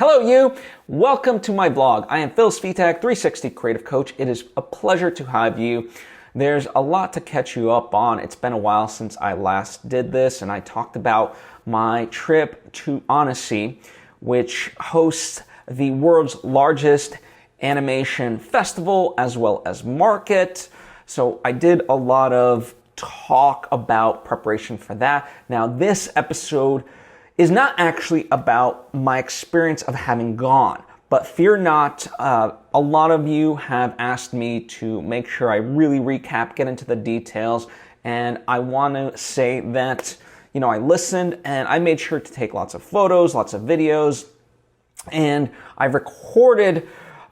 Hello you! Welcome to my vlog. I am Phil Svitek, 360 Creative Coach. It is a pleasure to have you. There's a lot to catch you up on. It's been a while since I last did this, and I talked about my trip to Annecy, which hosts the world's largest animation festival as well as market. So I did a lot of talk about preparation for that. Now this episode is not actually about my experience of having gone, but fear not, a lot of you have asked me to make sure I really recap, get into the details, and I want to say that, I listened and I made sure to take lots of photos, lots of videos, and I've recorded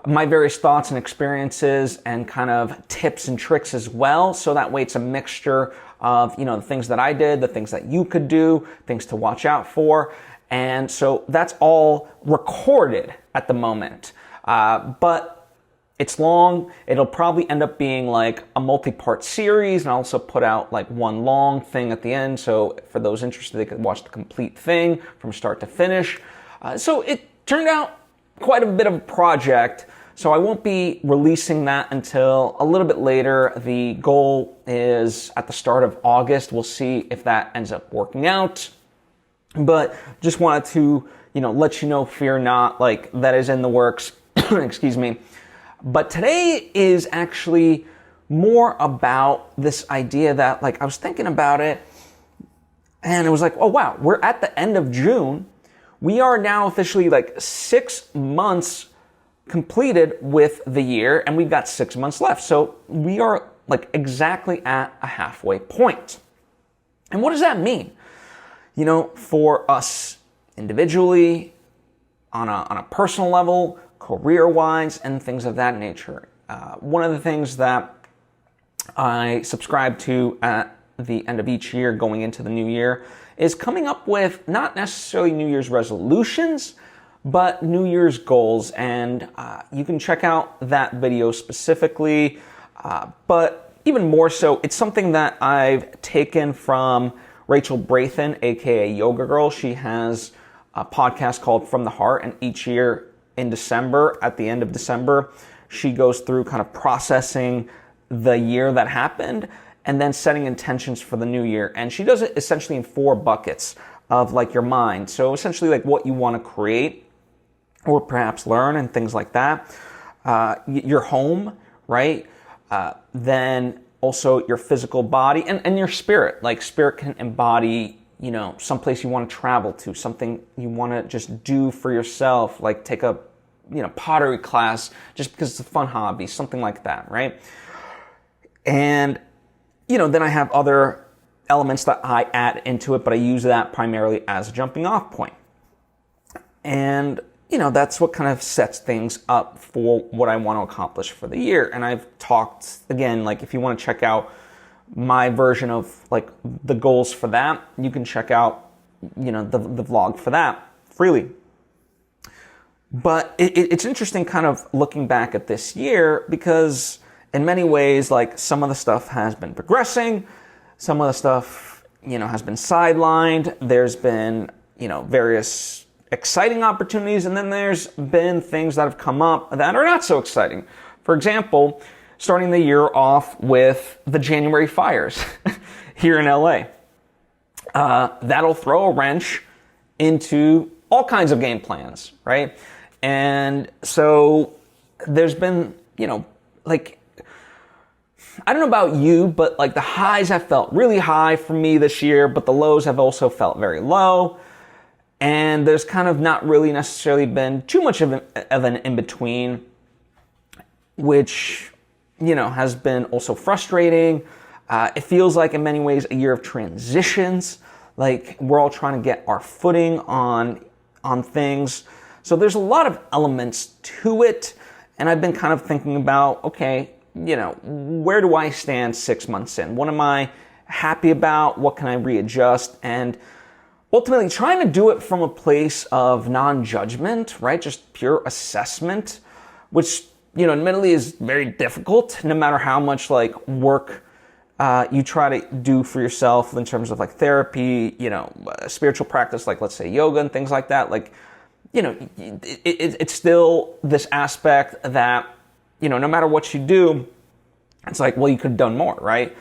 my various thoughts and experiences and kind of tips and tricks as well. So that way it's a mixture of, the things that I did, the things that you could do, things to watch out for. And so that's all recorded at the moment. But it's long. It'll probably end up being like a multi-part series, and I'll also put out like one long thing at the end. So for those interested, they could watch the complete thing from start to finish. So it turned out quite a bit of a project, so I won't be releasing that until a little bit later. The goal is at the start of August. We'll see if that ends up working out, but just wanted to, let you know, fear not, like that is in the works. Excuse me. But today is actually more about this idea that, like, I was thinking about it and it was like, oh wow, we're at the end of June. We are now officially like 6 months completed with the year, and we've got 6 months left. So we are like exactly at a halfway point. And what does that mean? For us individually, on a personal level, career-wise, and things of that nature. One of the things that I subscribe to at the end of each year going into the new year is coming up with not necessarily New Year's resolutions, but New Year's goals. And you can check out that video specifically. But even more so, it's something that I've taken from Rachel Brathen, aka Yoga Girl. She has a podcast called From the Heart, and each year in December, at the end of December, she goes through kind of processing the year that happened and then setting intentions for the new year. And she does it essentially in 4 buckets of like your mind. So essentially like what you want to create or perhaps learn and things like that. Your home, right? Then also your physical body and your spirit. Like spirit can embody, someplace you want to travel to, something you want to just do for yourself, like take a, pottery class just because it's a fun hobby, something like that, right? And then I have other elements that I add into it, but I use that primarily as a jumping off point. And, that's what kind of sets things up for what I want to accomplish for the year. And I've talked, again, like if you want to check out my version of like the goals for that, you can check out, the vlog for that freely. But it's interesting kind of looking back at this year because in many ways, like some of the stuff has been progressing, some of the stuff, has been sidelined. There's been, various exciting opportunities, and then there's been things that have come up that are not so exciting. For example, starting the year off with the January fires here in LA. That'll throw a wrench into all kinds of game plans, right? And so there's been, like, I don't know about you, but like the highs have felt really high for me this year, but the lows have also felt very low. And there's kind of not really necessarily been too much of an in-between, which, has been also frustrating. It feels like in many ways a year of transitions. Like we're all trying to get our footing on things. So there's a lot of elements to it. And I've been kind of thinking about, okay, where do I stand 6 months in? What am I happy about? What can I readjust? And ultimately trying to do it from a place of non-judgment, right? Just pure assessment, which, admittedly is very difficult no matter how much like work you try to do for yourself in terms of like therapy, spiritual practice, like let's say yoga and things like that. Like it's still this aspect that, no matter what you do, it's like, well, you could have done more, right?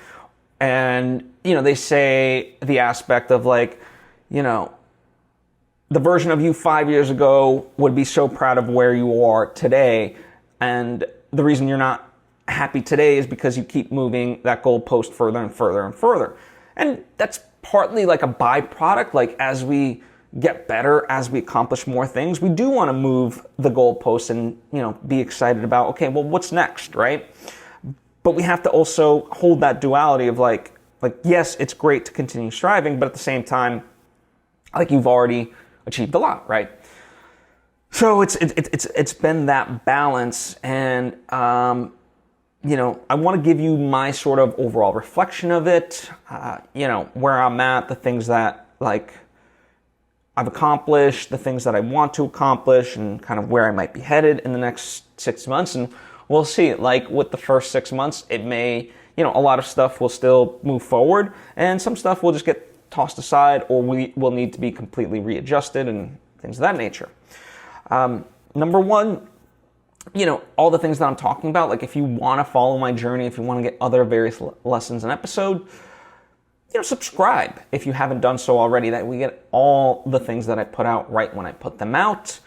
And, they say the aspect of like, the version of you 5 years ago would be so proud of where you are today. And the reason you're not happy today is because you keep moving that goalpost further and further and further. And that's partly like a byproduct. Like as we get better, as we accomplish more things, we do want to move the goalpost and, be excited about, okay, well, what's next, right? But we have to also hold that duality of like, yes, it's great to continue striving, but at the same time, like you've already achieved a lot, right? So it's been that balance, and I want to give you my sort of overall reflection of it. Where I'm at, the things that like I've accomplished, the things that I want to accomplish, and kind of where I might be headed in the next 6 months, and we'll see. Like with the first 6 months, it may, a lot of stuff will still move forward, and some stuff will just get tossed aside, or we will need to be completely readjusted and things of that nature. Number one, all the things that I'm talking about, like if you want to follow my journey, if you want to get other various lessons and episode, subscribe if you haven't done so already, that we get all the things that I put out right when I put them out.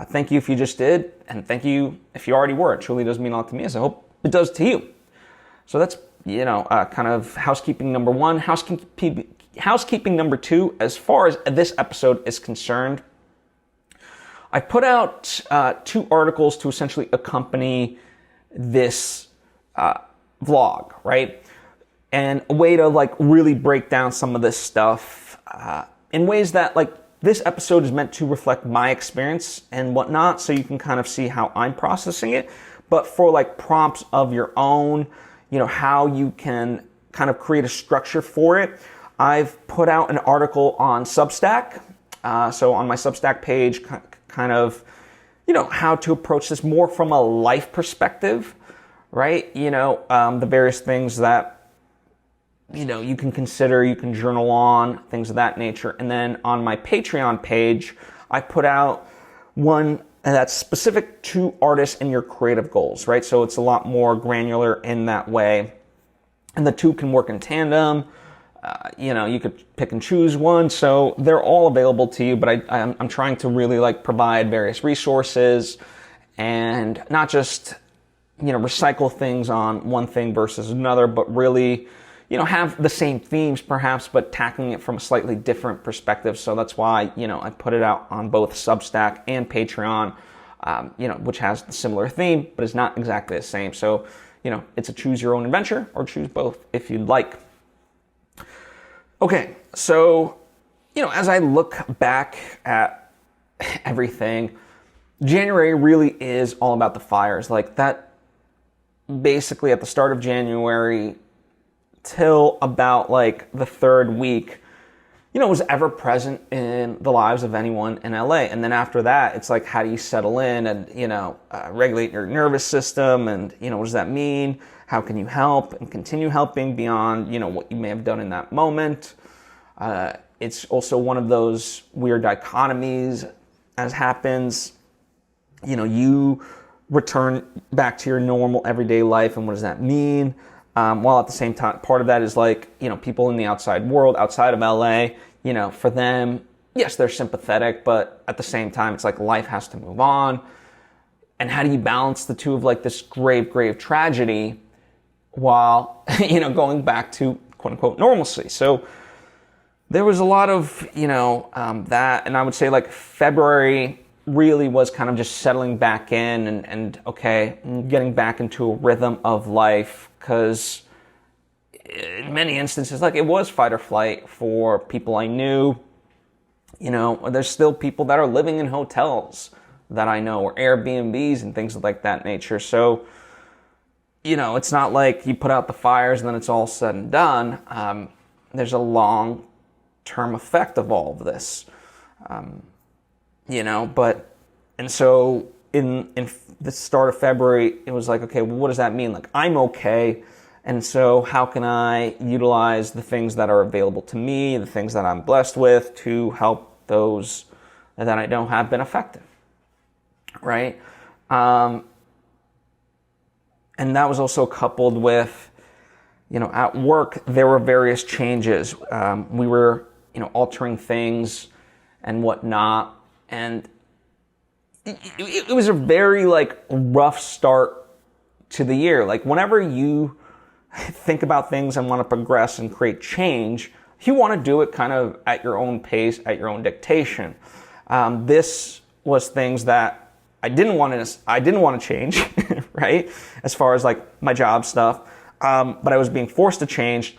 Thank you if you just did, and thank you if you already were. It truly does mean a lot to me, as I hope it does to you. So that's, kind of housekeeping number one. Housekeeping number two, as far as this episode is concerned, I put out 2 articles to essentially accompany this vlog, right? And a way to like really break down some of this stuff in ways that like this episode is meant to reflect my experience and whatnot, so you can kind of see how I'm processing it. But for like prompts of your own, how you can kind of create a structure for it, I've put out an article on Substack. So on my Substack page, kind of, how to approach this more from a life perspective, right? The various things that, you can consider, you can journal on, things of that nature. And then on my Patreon page, I put out one that's specific to artists and your creative goals, right? So it's a lot more granular in that way. And the two can work in tandem. You could pick and choose one. So they're all available to you, but I'm trying to really like provide various resources and not just, recycle things on one thing versus another, but really, have the same themes perhaps, but tackling it from a slightly different perspective. So that's why, I put it out on both Substack and Patreon, which has the similar theme, but is not exactly the same. So, it's a choose your own adventure, or choose both if you'd like. Okay, so, as I look back at everything, January really is all about the fires. Like that, basically at the start of January till about like the third week, was ever present in the lives of anyone in LA. And then after that, it's like, how do you settle in and, regulate your nervous system? And, what does that mean? How can you help and continue helping beyond, what you may have done in that moment? It's also one of those weird dichotomies as happens. You return back to your normal everyday life, and what does that mean? While at the same time, part of that is like, people in the outside world, outside of LA, for them, yes, they're sympathetic, but at the same time, it's like life has to move on. And how do you balance the two of like this grave tragedy while, going back to quote unquote normalcy? So there was a lot of, that, and I would say like February really was kind of just settling back in and okay, getting back into a rhythm of life, because in many instances, like it was fight or flight for people I knew. There's still people that are living in hotels that I know, or Airbnbs and things like that nature. So, it's not like you put out the fires and then it's all said and done. There's a long-term effect of all of this. And so in the start of February, it was like, okay, well, what does that mean? Like, I'm okay. And so how can I utilize the things that are available to me, the things that I'm blessed with, to help those that I know have been effective? right? And that was also coupled with, at work, there were various changes. We were, altering things and whatnot. And it was a very, rough start to the year. Like, whenever you think about things and want to progress and create change, you want to do it kind of at your own pace, at your own dictation. This was things that I didn't want to change, right? As far as my job stuff. But I was being forced to change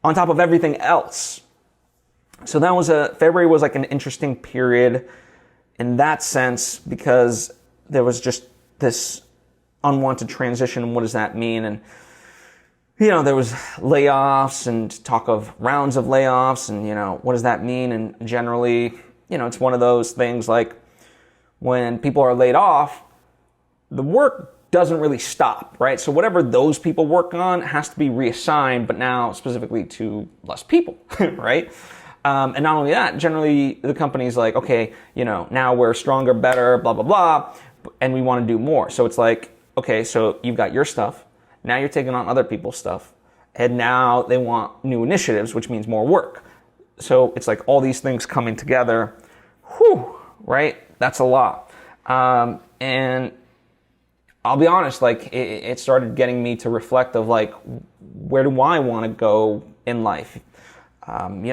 on top of everything else. So February was an interesting period in that sense, because there was just this unwanted transition. What does that mean? And, there was layoffs and talk of rounds of layoffs, and, what does that mean? And generally, it's one of those things when people are laid off, the work doesn't really stop, right? So whatever those people work on has to be reassigned, but now specifically to less people, right? And not only that, generally the company's okay, now we're stronger, better, blah, blah, blah, and we want to do more. So it's okay, so you've got your stuff. Now you're taking on other people's stuff. And now they want new initiatives, which means more work. So it's all these things coming together. Whew, right? That's a lot. And I'll be honest, it started getting me to reflect of where do I want to go in life? I'm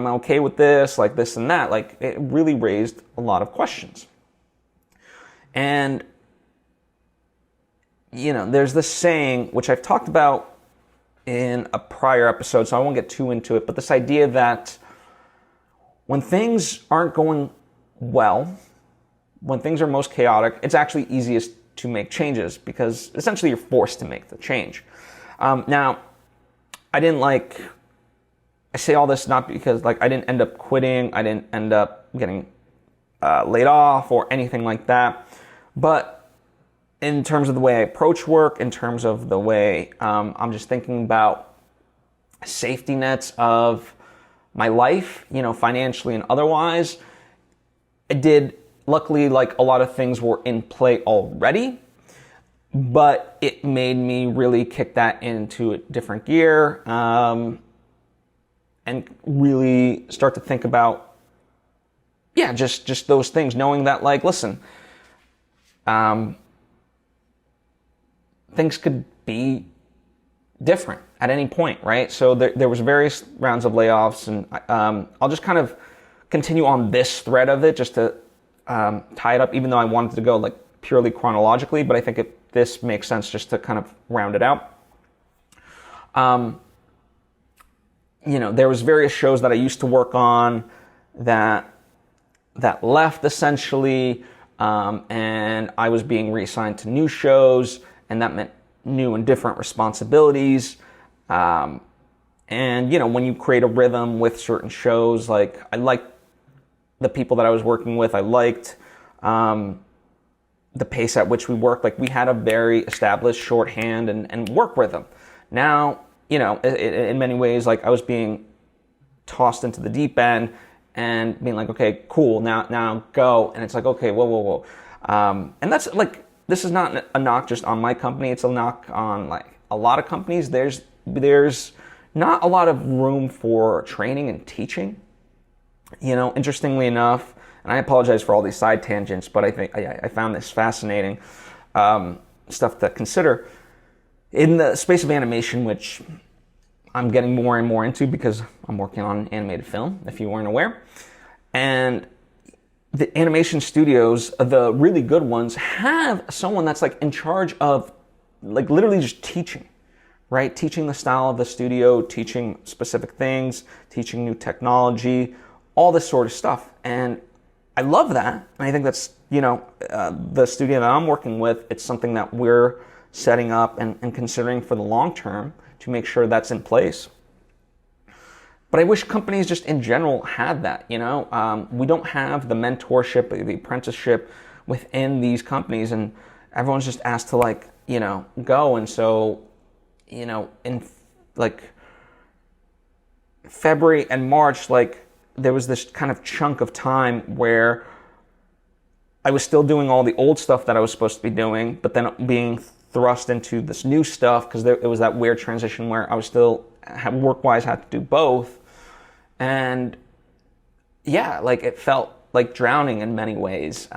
okay with this, this and that. It really raised a lot of questions. And, there's this saying, which I've talked about in a prior episode, so I won't get too into it, but this idea that when things aren't going well, when things are most chaotic, it's actually easiest to make changes, because essentially you're forced to make the change. Now, I say all this not because I didn't end up quitting, I didn't end up getting laid off or anything like that, but in terms of the way I approach work, in terms of the way I'm just thinking about safety nets of my life, financially and otherwise, luckily, a lot of things were in play already, but it made me really kick that into a different gear, and really start to think about, just those things, knowing that, listen, things could be different at any point, right? So there was various rounds of layoffs, and I'll just kind of continue on this thread of it just to tie it up, even though I wanted to go purely chronologically, but I think this makes sense just to kind of round it out. There was various shows that I used to work on that left essentially, and I was being reassigned to new shows, and that meant new and different responsibilities. And, when you create a rhythm with certain shows, I liked the people that I was working with. I liked the pace at which we worked. We had a very established shorthand and work rhythm. Now, in many ways, I was being tossed into the deep end and being okay, cool, now go. And it's okay, whoa. And that's this is not a knock just on my company. It's a knock on a lot of companies. There's not a lot of room for training and teaching. Interestingly enough, and I apologize for all these side tangents, but I think I found this fascinating stuff to consider. In the space of animation, which I'm getting more and more into because I'm working on animated film, if you weren't aware, and the animation studios, the really good ones, have someone that's in charge of literally just teaching, right? Teaching the style of the studio, teaching specific things, teaching new technology, all this sort of stuff. And I love that. And I think that's, the studio that I'm working with, it's something that we're setting up and considering for the long term to make sure that's in place. But I wish companies just in general had that, we don't have the mentorship, the apprenticeship within these companies, and everyone's just asked to go. And so, in February and March, there was this kind of chunk of time where I was still doing all the old stuff that I was supposed to be doing, but then being thrust into this new stuff because it was that weird transition where I was still work-wise had to do both. And yeah, like it felt like drowning in many ways.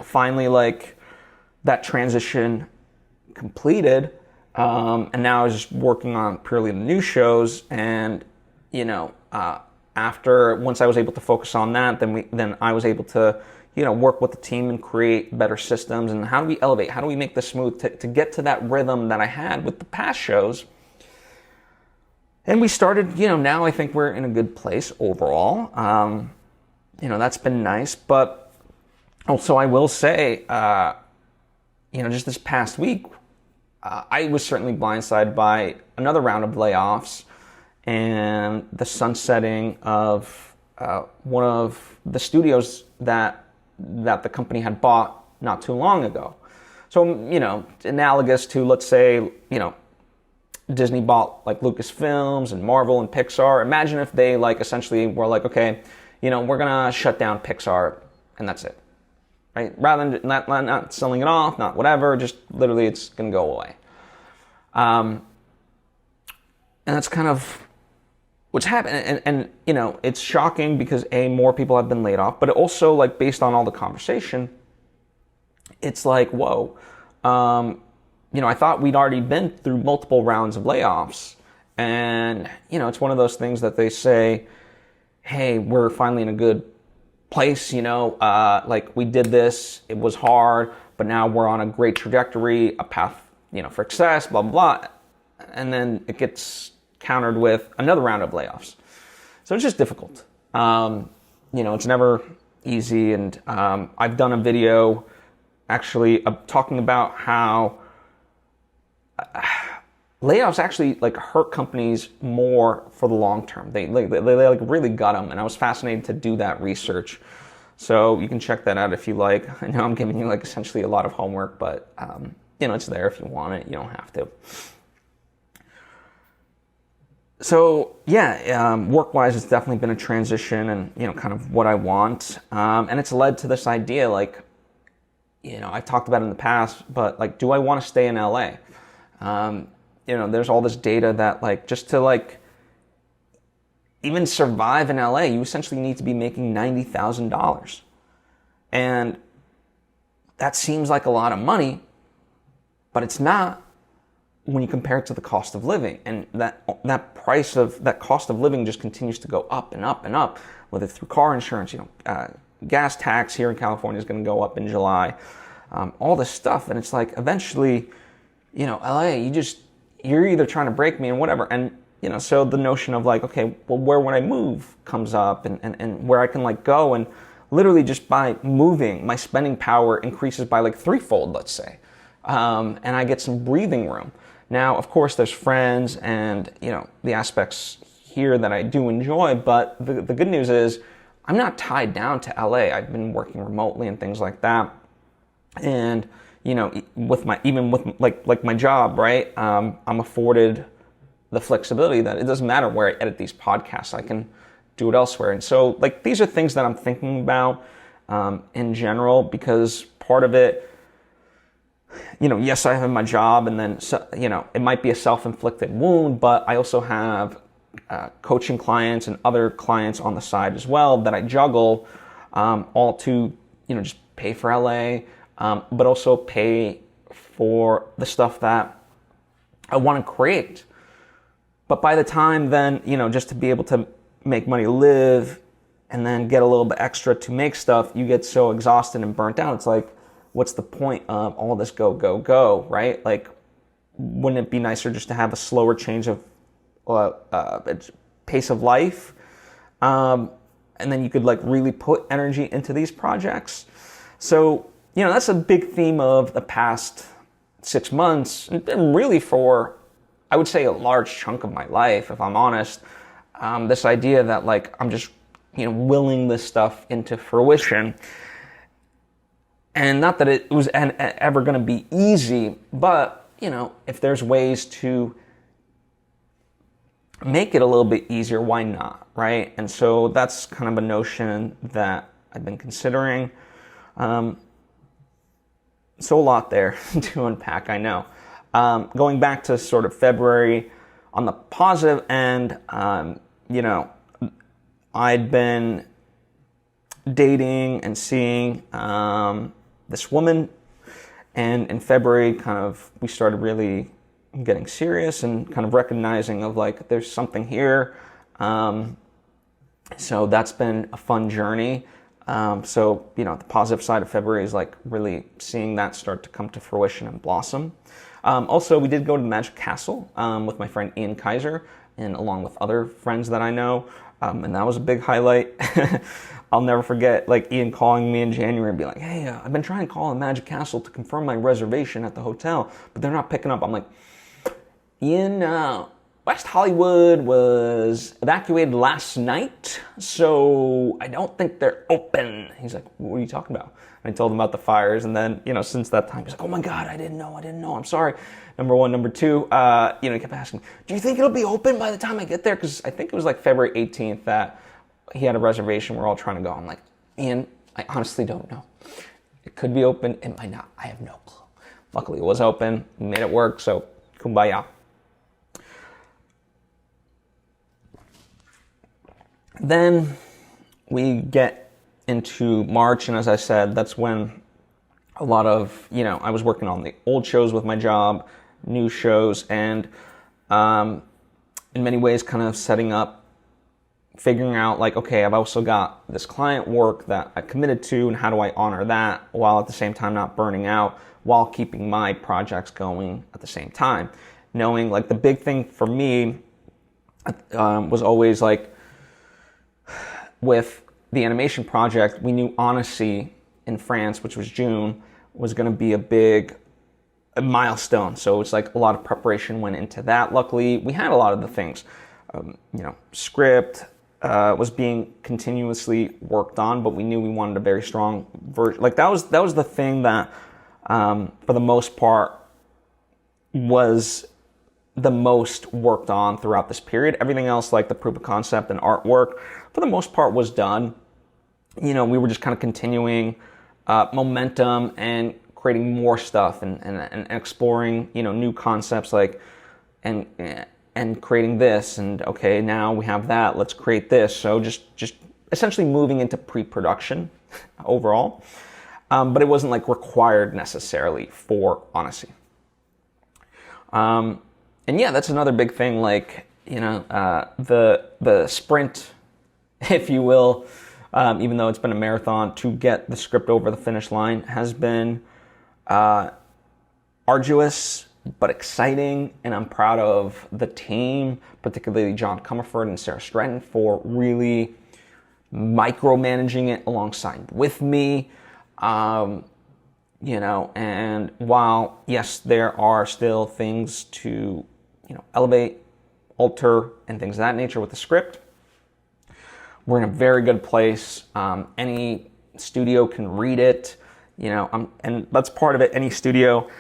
Finally, like that transition completed, and now I was just working on purely the new shows. And once I was able to focus on that, then I was able to work with the team and create better systems. And how do we elevate? How do we make this smooth to get to that rhythm that I had with the past shows? And we started, now I think we're in a good place overall. That's been nice. But also I will say, just this past week, I was certainly blindsided by another round of layoffs and the sunsetting of one of the studios that the company had bought not too long ago. So, analogous to, let's say, Disney bought like Lucasfilms and Marvel and Pixar. Imagine if they essentially were like, okay, we're gonna shut down Pixar and that's it, right? Rather than not selling it off, not whatever, just literally it's gonna go away. And that's kind of what's happened. And it's shocking because more people have been laid off, but also based on all the conversation, it's like, whoa. I thought we'd already been through multiple rounds of layoffs. And, it's one of those things that they say, hey, we're finally in a good place, we did this, it was hard, but now we're on a great trajectory, a path, for success, blah, blah, blah. And then it gets countered with another round of layoffs. So it's just difficult. It's never easy. And I've done a video actually talking about how layoffs actually hurt companies more for the long term. They really gut them, and I was fascinated to do that research. So you can check that out if you like. I know I'm giving you essentially a lot of homework, but it's there if you want it. You don't have to. So yeah, work-wise, it's definitely been a transition, and kind of what I want, and it's led to this idea I've talked about it in the past, but do I want to stay in LA? There's all this data that just to even survive in LA, you essentially need to be making $90,000. And that seems like a lot of money, but it's not when you compare it to the cost of living. And that cost of living just continues to go up and up and up, whether through car insurance, gas tax here in California is going to go up in July, all this stuff. And it's eventually, LA, you're either trying to break me and whatever. And, so the notion of okay, well, where would I move comes up, and where I can go, and literally just by moving, my spending power increases by threefold, let's say. And I get some breathing room. Now, of course, there's friends and, the aspects here that I do enjoy, but the good news is I'm not tied down to LA. I've been working remotely and things like that. And, with my job, right? I'm afforded the flexibility that it doesn't matter where I edit these podcasts. I can do it elsewhere. And so these are things that I'm thinking about in general, because part of it, yes, I have my job, and then, it might be a self-inflicted wound, but I also have coaching clients and other clients on the side as well that I juggle, all to, just pay for LA, but also pay for the stuff that I want to create. But by the time then, just to be able to make money, live, and then get a little bit extra to make stuff, you get so exhausted and burnt out. It's what's the point of all this go, go, go, right? Wouldn't it be nicer just to have a slower change of pace of life? And then you could really put energy into these projects. So, that's a big theme of the past 6 months, and really for, I would say, a large chunk of my life, if I'm honest. This idea that I'm just, willing this stuff into fruition. And not that it was ever going to be easy, but, if there's ways to make it a little bit easier, why not, right? And so that's kind of a notion that I've been considering. So a lot there to unpack, I know. Going back to sort of February, on the positive end, I'd been dating and seeing this woman, and in February, we started really getting serious and kind of recognizing of like, there's something here. So that's been a fun journey. The positive side of February is like really seeing that start to come to fruition and blossom. Also, we did go to the Magic Castle with my friend Ian Kaiser and along with other friends that I know. And that was a big highlight. I'll never forget like Ian calling me in January and be like, hey, I've been trying to call the Magic Castle to confirm my reservation at the hotel, but they're not picking up. I'm like, Ian, West Hollywood was evacuated last night, so I don't think they're open. He's like, what are you talking about? And I told him about the fires, and then, since that time, he's like, oh my God, I didn't know, I'm sorry. Number one. Number two, he kept asking, do you think it'll be open by the time I get there? Because I think it was like February 18th that he had a reservation. We're all trying to go. I'm like, Ian, I honestly don't know. It could be open, it might not. I have no clue. Luckily, it was open. We made it work, so kumbaya. Then we get into March, and as I said, that's when a lot of, I was working on the old shows with my job, new shows, and in many ways kind of setting up, figuring out like, okay, I've also got this client work that I committed to, and how do I honor that while at the same time not burning out, while keeping my projects going at the same time. Knowing like the big thing for me was always like, with the animation project, we knew Annecy in France, which was June, was going to be a milestone. So it's like a lot of preparation went into that. Luckily, we had a lot of the things. Script was being continuously worked on, but we knew we wanted a very strong version. Like that was the thing that, for the most part, was the most worked on throughout this period. Everything else, like the proof of concept and artwork, for the most part was done. We were just kind of continuing momentum and creating more stuff and exploring, new concepts like, and creating this, and okay, now we have that, let's create this. So just essentially moving into pre-production overall. But it wasn't like required necessarily for Annecy. And yeah, that's another big thing, like, the sprint, if you will, even though it's been a marathon, to get the script over the finish line has been arduous, but exciting. And I'm proud of the team, particularly John Comerford and Sarah Stratton, for really micromanaging it alongside with me. And while, yes, there are still things to, elevate, alter, and things of that nature with the script, we're in a very good place. Any studio can read it, and that's part of it. Any studio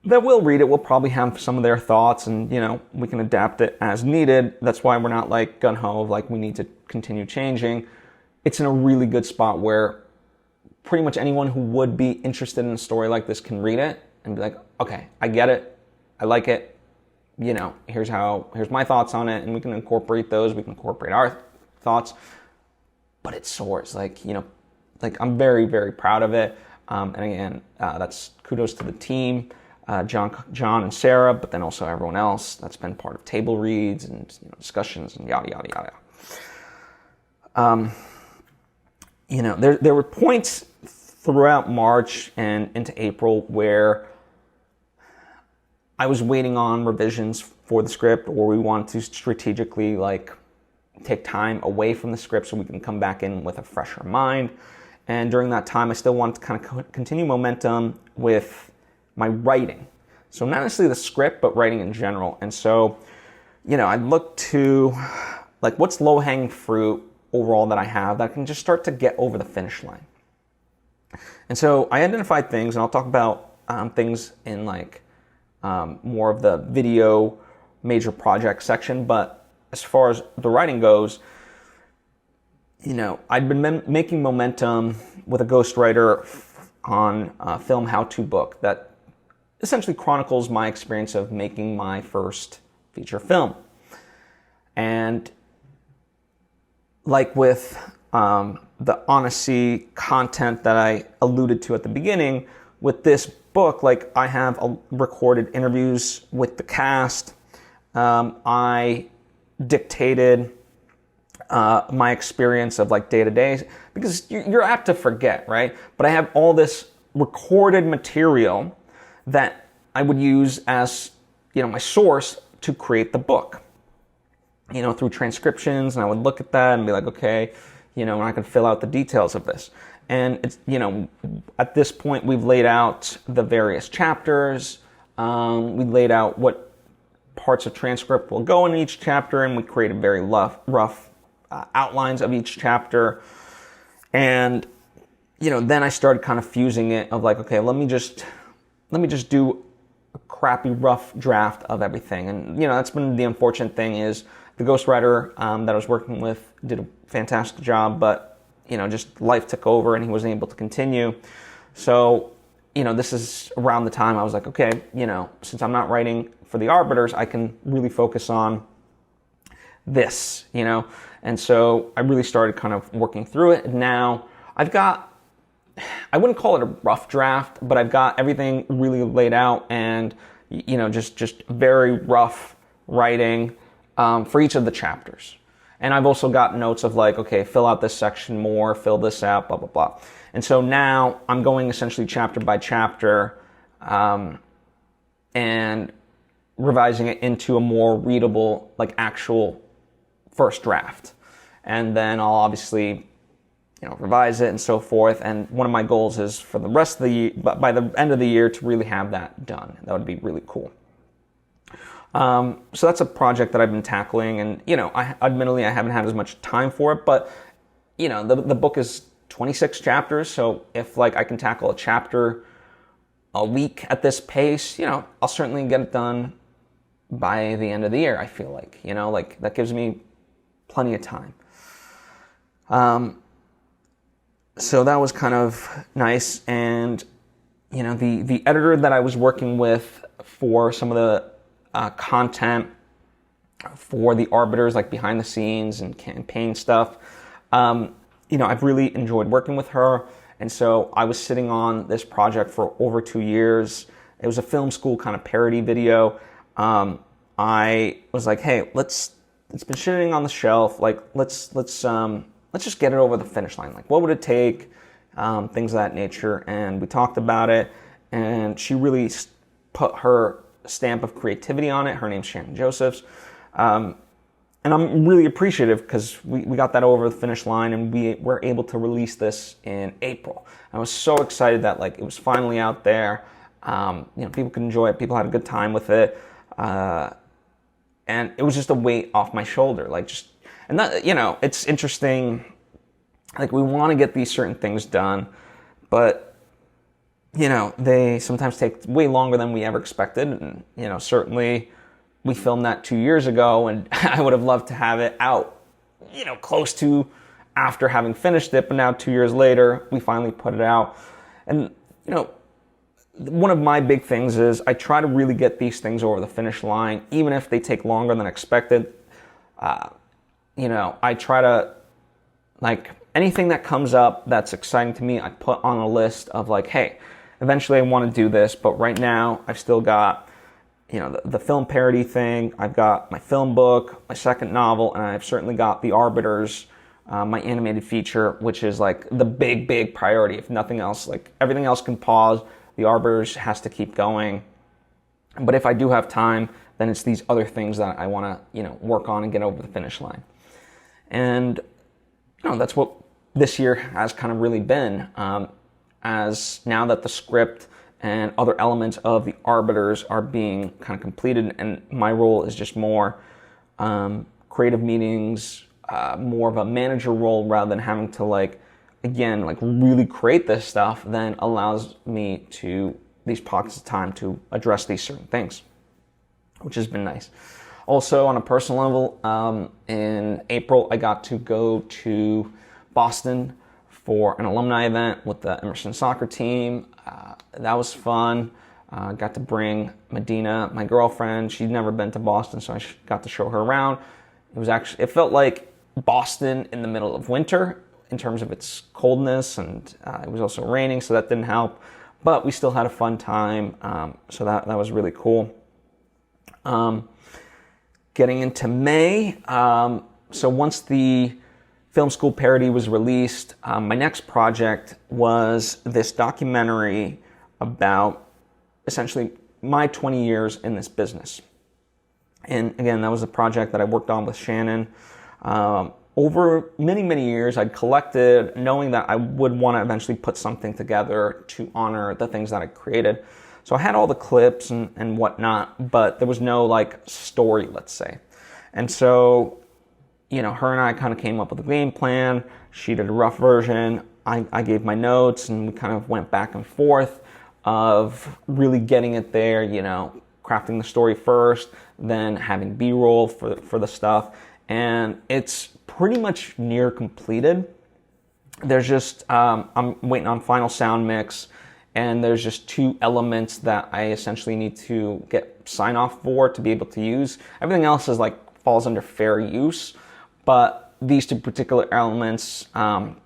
that will read it will probably have some of their thoughts, and, we can adapt it as needed. That's why we're not like gung-ho of like we need to continue changing. It's in a really good spot where pretty much anyone who would be interested in a story like this can read it and be like, okay, I get it, I like it, here's my thoughts on it, and we can incorporate those, we can incorporate our thoughts, but it soars, like I'm very, very proud of it. And again, that's kudos to the team, John and Sarah, but then also everyone else that's been part of table reads and discussions and yada, yada, yada. There were points throughout March and into April where I was waiting on revisions for the script, or we wanted to strategically take time away from the script so we can come back in with a fresher mind. And during that time, I still wanted to kind of continue momentum with my writing. So not necessarily the script, but writing in general. And so, I looked to what's low-hanging fruit overall that I have that I can just start to get over the finish line. And so I identified things, and I'll talk about things in more of the video major project section. But as far as the writing goes, I'd been making momentum with a ghostwriter on a film how-to book that essentially chronicles my experience of making my first feature film. And like with the honesty content that I alluded to at the beginning, with this book, like I have recorded interviews with the cast. I dictated my experience of like day to day, because you're apt to forget, right? But I have all this recorded material that I would use as, my source to create the book, through transcriptions. And I would look at that and be like, okay, and I can fill out the details of this. And it's, at this point we've laid out the various chapters. We laid out what parts of transcript will go in each chapter, and we created very rough outlines of each chapter. And, then I started kind of fusing it of like, okay, let me just do a crappy rough draft of everything. And, that's been the unfortunate thing, is the ghostwriter that I was working with did a fantastic job, but, just life took over and he wasn't able to continue. So, this is around the time I was like, okay, since I'm not writing for the Arbiters, I can really focus on this, And so I really started kind of working through it. And now I've got, I wouldn't call it a rough draft, but I've got everything really laid out, and, just very rough writing for each of the chapters. And I've also got notes of like, okay, fill out this section more, fill this out, blah, blah, blah. And so now I'm going essentially chapter by chapter and revising it into a more readable, like actual first draft. And then I'll obviously, revise it and so forth. And one of my goals is for the rest of the year, by the end of the year, to really have that done. That would be really cool. So that's a project that I've been tackling, and, admittedly I haven't had as much time for it, but, the book is 26 chapters. So if like I can tackle a chapter a week at this pace, I'll certainly get it done by the end of the year. I feel like, like that gives me plenty of time. So that was kind of nice. And, the editor that I was working with for some of the content for the Arbiters, like behind the scenes and campaign stuff, I've really enjoyed working with her. And so I was sitting on this project for over 2 years. It was a film school kind of parody video. I was like, hey, it's been sitting on the shelf. Like, let's just get it over the finish line. Like, what would it take? Things of that nature. And we talked about it, and she really put her stamp of creativity on it. Her name's Shannon Josephs. And I'm really appreciative, because we got that over the finish line, and we were able to release this in April. I was so excited that like it was finally out there. People could enjoy it. People had a good time with it. And it was just a weight off my shoulder. And that, it's interesting. Like, we want to get these certain things done, but, they sometimes take way longer than we ever expected. And, certainly we filmed that 2 years ago, and I would have loved to have it out, close to after having finished it. But now 2 years later, we finally put it out. And, one of my big things is I try to really get these things over the finish line, even if they take longer than expected. I try to, like, anything that comes up that's exciting to me, I put on a list of like, hey, eventually I want to do this, but right now I've still got, the film parody thing. I've got my film book, my second novel, and I've certainly got the Arbiters, my animated feature, which is like the big priority. If nothing else, like everything else can pause, the Arbiters has to keep going. But if I do have time, then it's these other things that I want to, work on and get over the finish line. And, that's what this year has kind of really been, as now that the script and other elements of the Arbiters are being kind of completed, and my role is just more creative meetings, more of a manager role, rather than having to really create this stuff, then allows me to these pockets of time to address these certain things, which has been nice. Also, on a personal level, in April, I got to go to Boston for an alumni event with the Emerson soccer team. That was fun. Got to bring Medina, my girlfriend. She'd never been to Boston, so I got to show her around. It felt like Boston in the middle of winter in terms of its coldness, and it was also raining, so that didn't help. But we still had a fun time, so that was really cool. Getting into May, so once the film school parody was released, my next project was this documentary about essentially my 20 years in this business. And again, that was a project that I worked on with Shannon. Over many, many years, I'd collected, knowing that I would want to eventually put something together to honor the things that I created. So I had all the clips and whatnot, but there was no like story, let's say. And so, her and I kind of came up with a game plan. She did a rough version. I gave my notes, and we kind of went back and forth of really getting it there, crafting the story first, then having B-roll for the stuff. And it's pretty much near completed. There's just, I'm waiting on final sound mix, and there's just 2 elements that I essentially need to get sign off for to be able to use. Everything else is falls under fair use, but these 2 particular elements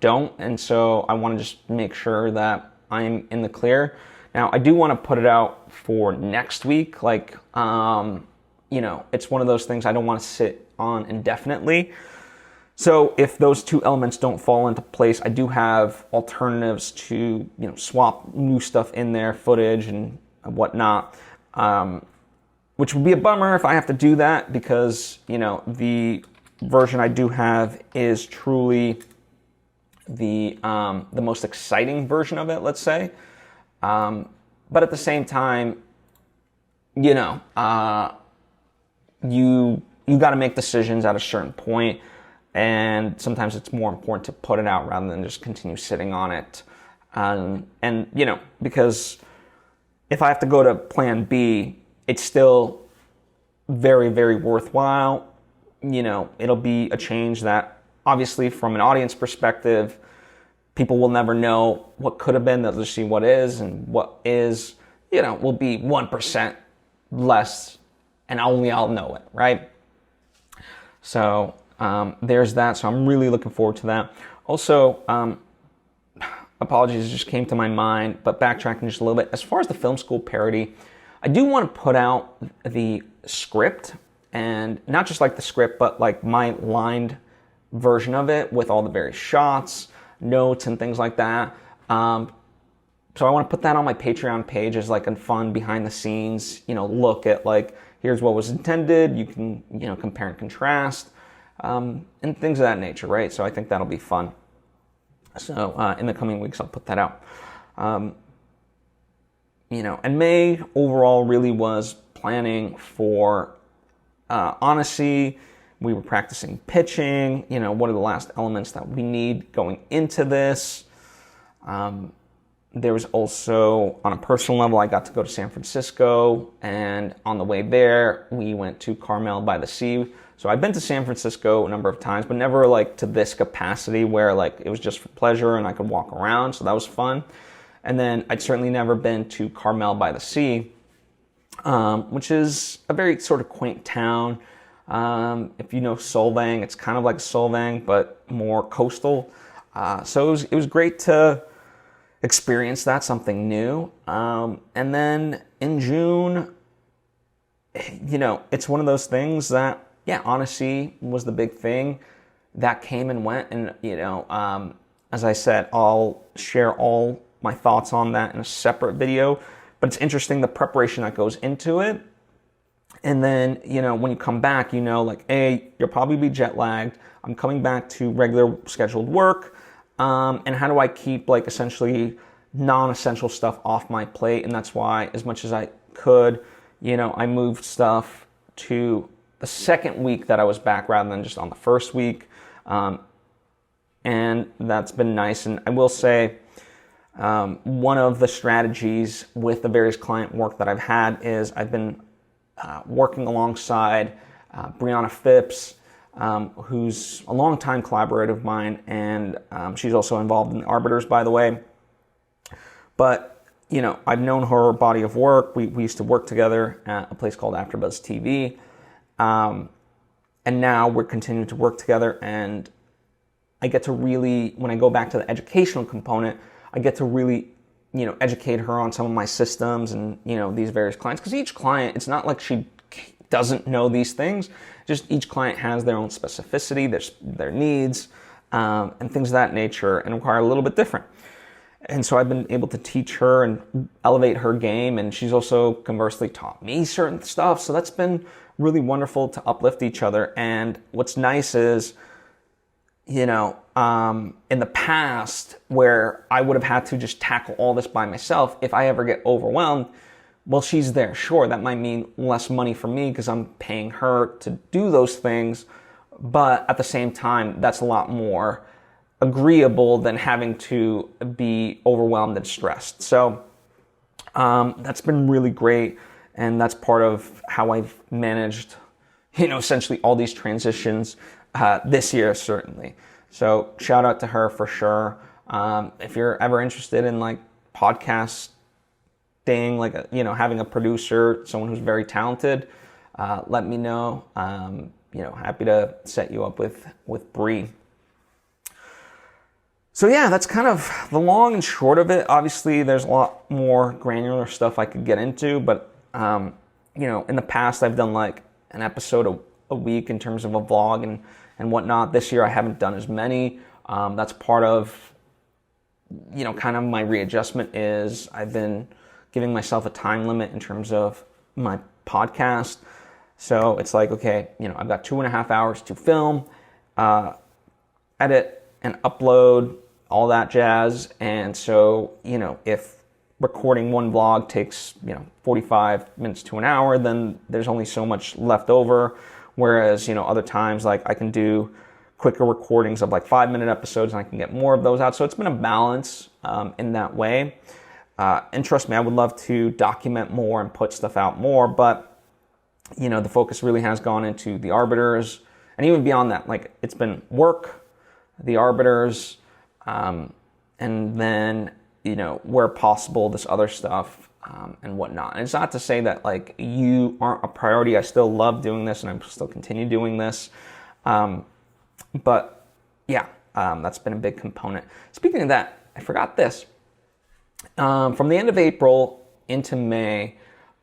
don't, and so I want to just make sure that I'm in the clear. Now, I do want to put it out for next week. It's one of those things I don't want to sit on indefinitely. So if those 2 elements don't fall into place, I do have alternatives to, swap new stuff in there, footage and whatnot, which would be a bummer if I have to do that, because, the version I do have is truly the most exciting version of it, let's say. But at the same time, you got to make decisions at a certain point, and sometimes it's more important to put it out rather than just continue sitting on it. Because if I have to go to plan B, it's still very, very worthwhile. It'll be a change that obviously from an audience perspective, people will never know what could have been. They'll just see what is, and what is, will be 1% less, and only I'll know it, right? So there's that. So I'm really looking forward to that. Also, apologies, just came to my mind, but backtracking just a little bit. As far as the film school parody, I do want to put out the script, and not just the script, but my lined version of it with all the various shots, notes, and things like that. So I want to put that on my Patreon page as a fun behind the scenes, look at here's what was intended. You can, compare and contrast, and things of that nature, right? So I think that'll be fun. So in the coming weeks, I'll put that out. And May overall really was planning for honesty. We were practicing pitching, what are the last elements that we need going into this. There was also, on a personal level, I got to go to San Francisco, and on the way there, we went to Carmel by the Sea. So I've been to San Francisco a number of times, but never to this capacity where it was just for pleasure and I could walk around, so that was fun. And then I'd certainly never been to Carmel by the Sea, which is a very sort of quaint town. If you know Solvang, it's kind of like Solvang, but more coastal. So it was great to experience that, something new. And then in June, it's one of those things that, honesty was the big thing that came and went. And, as I said, I'll share all my thoughts on that in a separate video, but it's interesting the preparation that goes into it. And then, when you come back, you'll probably be jet lagged. I'm coming back to regular scheduled work. And how do I keep essentially non-essential stuff off my plate? And that's why, as much as I could, I moved stuff to the second week that I was back rather than just on the first week. And that's been nice. And I will say, one of the strategies with the various client work that I've had is I've been working alongside Brianna Phipps, who's a longtime collaborator of mine, and she's also involved in the Arbiters, by the way. But, I've known her body of work. We used to work together at a place called AfterBuzz TV. And now we're continuing to work together, and I get to really, when I go back to the educational component, I get to really, educate her on some of my systems and, these various clients. Because each client, it's not like she doesn't know these things. Just each client has their own specificity, their needs, and things of that nature, and require a little bit different. And so I've been able to teach her and elevate her game, and she's also conversely taught me certain stuff. So that's been really wonderful to uplift each other. And what's nice is, in the past where I would have had to just tackle all this by myself, if I ever get overwhelmed, well, she's there. Sure, that might mean less money for me because I'm paying her to do those things. But at the same time, that's a lot more agreeable than having to be overwhelmed and stressed. So that's been really great. And that's part of how I've managed, essentially all these transitions this year, certainly. So shout out to her for sure. If you're ever interested in like podcasting, like, having a producer, someone who's very talented, let me know. Happy to set you up with Bree. So yeah, that's kind of the long and short of it. Obviously, there's a lot more granular stuff I could get into, but in the past, I've done like an episode a week in terms of a vlog and whatnot. This year, I haven't done as many. That's part of, kind of my readjustment is I've been giving myself a time limit in terms of my podcast. So it's like, okay, I've got 2.5 hours to film, edit, and upload, all that jazz. And so, if recording one vlog takes 45 minutes to an hour, then there's only so much left over, whereas other times like I can do quicker recordings of like 5-minute episodes and I can get more of those out. So it's been a balance in that way, and trust me, I would love to document more and put stuff out more, but the focus really has gone into the Arbiters, and even beyond that, like it's been work, the Arbiters, and then where possible, this other stuff, and whatnot. And it's not to say that like you aren't a priority. I still love doing this and I'm still continue doing this. But yeah, that's been a big component. Speaking of that, I forgot this. From the end of April into May,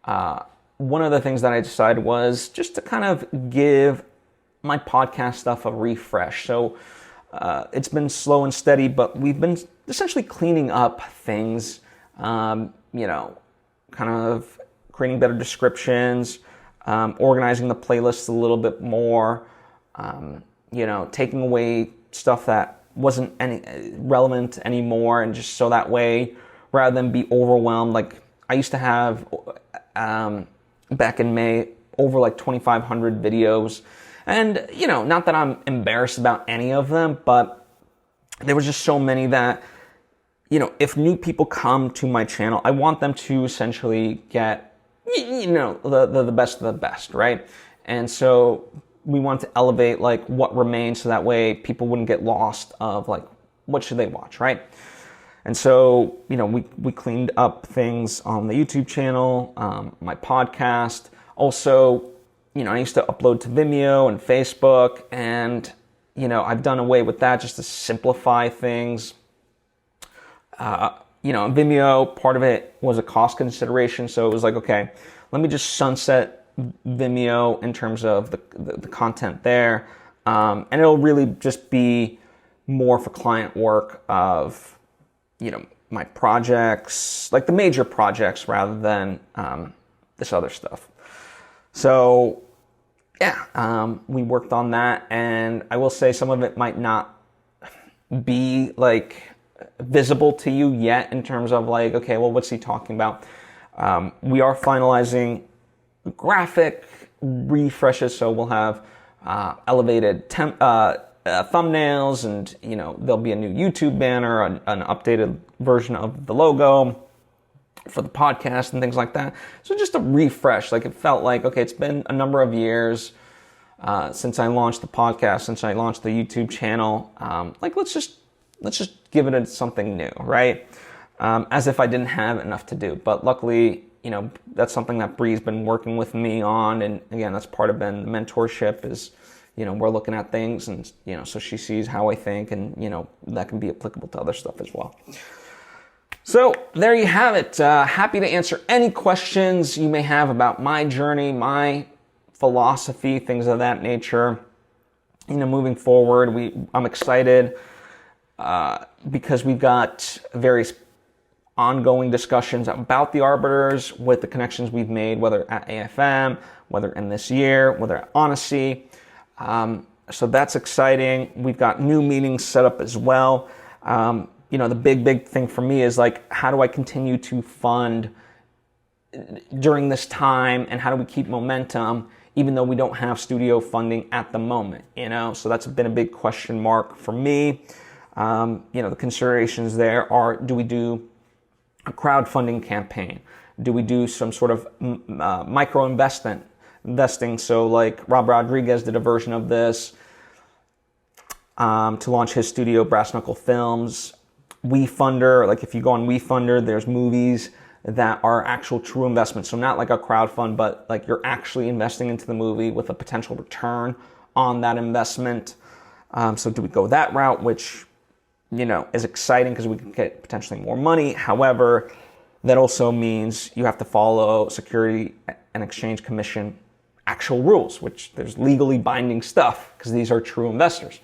one of the things that I decided was just to kind of give my podcast stuff a refresh. So it's been slow and steady, but we've been essentially cleaning up things, kind of creating better descriptions, organizing the playlists a little bit more, taking away stuff that wasn't relevant anymore, and just so that way, rather than be overwhelmed, like I used to have back in May, over like 2,500 videos. And, not that I'm embarrassed about any of them, but there was just so many that, if new people come to my channel, I want them to essentially get, the best of the best, right? And so we want to elevate like what remains so that way people wouldn't get lost of like, what should they watch, right? And so, we cleaned up things on the YouTube channel, my podcast. Also, I used to upload to Vimeo and Facebook, and, I've done away with that just to simplify things. Vimeo, part of it was a cost consideration. So it was like, okay, let me just sunset Vimeo in terms of the content there. And it'll really just be more for client work of, my projects, like the major projects rather than this other stuff. So yeah, we worked on that, and I will say some of it might not be like visible to you yet in terms of like, okay, well, what's he talking about? We are finalizing graphic refreshes, so we'll have elevated thumbnails, and there'll be a new YouTube banner, an updated version of the logo for the podcast and things like that. So just a refresh. Like it felt like, okay, it's been a number of years. since I launched the podcast, since I launched the YouTube channel. Like, let's just give it something new, right? As if I didn't have enough to do. But luckily, you know, that's something that Bree's been working with me on. And again, that's part of the mentorship is, you know, we're looking at things and, you know, so she sees how I think and, you know, that can be applicable to other stuff as well. So there you have it. Happy to answer any questions you may have about my journey, my philosophy, things of that nature. You know, moving forward, I'm excited because we've got various ongoing discussions about the Arbiters with the connections we've made, whether at AFM, whether in this year, whether at Honesty. So that's exciting. We've got new meetings set up as well. You know, the big thing for me is like, how do I continue to fund during this time, and how do we keep momentum even though we don't have studio funding at the moment, you know? So that's been a big question mark for me. You know, the considerations there are, do we do a crowdfunding campaign? Do we do some sort of micro investing? So like Rob Rodriguez did a version of this to launch his studio, Brass Knuckle Films. WeFunder, like if you go on WeFunder, there's movies that are actual true investments. So not like a crowdfund, but like you're actually investing into the movie with a potential return on that investment. So do we go that route, which, you know, is exciting because we can get potentially more money. However, that also means you have to follow Security and Exchange Commission actual rules, which there's legally binding stuff because these are true investors.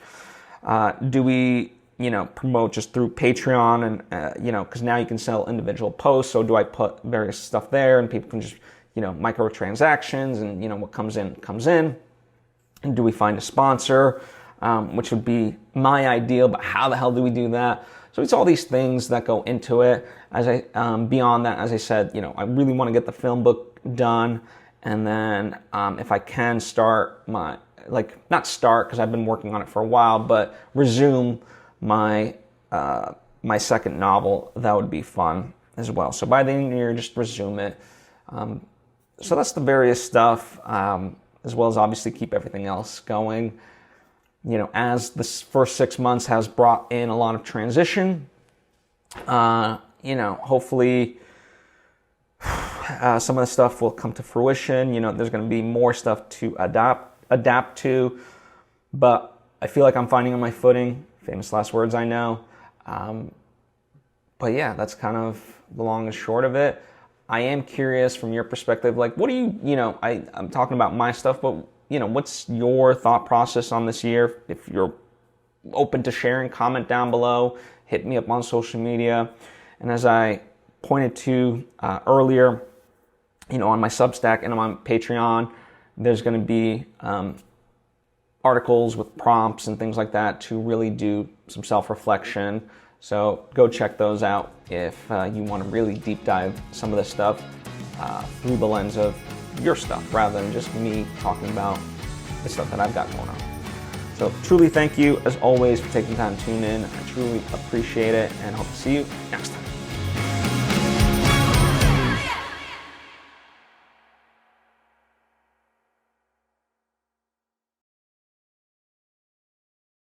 Do we, you know, promote just through Patreon and, you know, because now you can sell individual posts. So do I put various stuff there and people can just, you know, microtransactions and, you know, what comes in, comes in. And do we find a sponsor, which would be my ideal, but how the hell do we do that? So it's all these things that go into it. As beyond that, as I said, you know, I really want to get the film book done. And then if I can start not start because I've been working on it for a while, but resume my second novel, that would be fun as well. So by the end of the year, just resume it. So that's the various stuff, as well as obviously keep everything else going. You know, as this first 6 months has brought in a lot of transition, you know, hopefully some of the stuff will come to fruition. You know, there's going to be more stuff to adapt to, but I feel like I'm finding my footing. Famous last words, I know. But yeah, that's kind of the long and short of it. I am curious from your perspective, like, what do you know, I'm talking about my stuff, but, you know, what's your thought process on this year? If you're open to sharing, comment down below, hit me up on social media. And as I pointed to earlier, you know, on my Substack and on my Patreon, there's going to be articles with prompts and things like that to really do some self-reflection. So go check those out if you want to really deep dive some of this stuff through the lens of your stuff rather than just me talking about the stuff that I've got going on. So truly thank you as always for taking time to tune in. I truly appreciate it and hope to see you next time.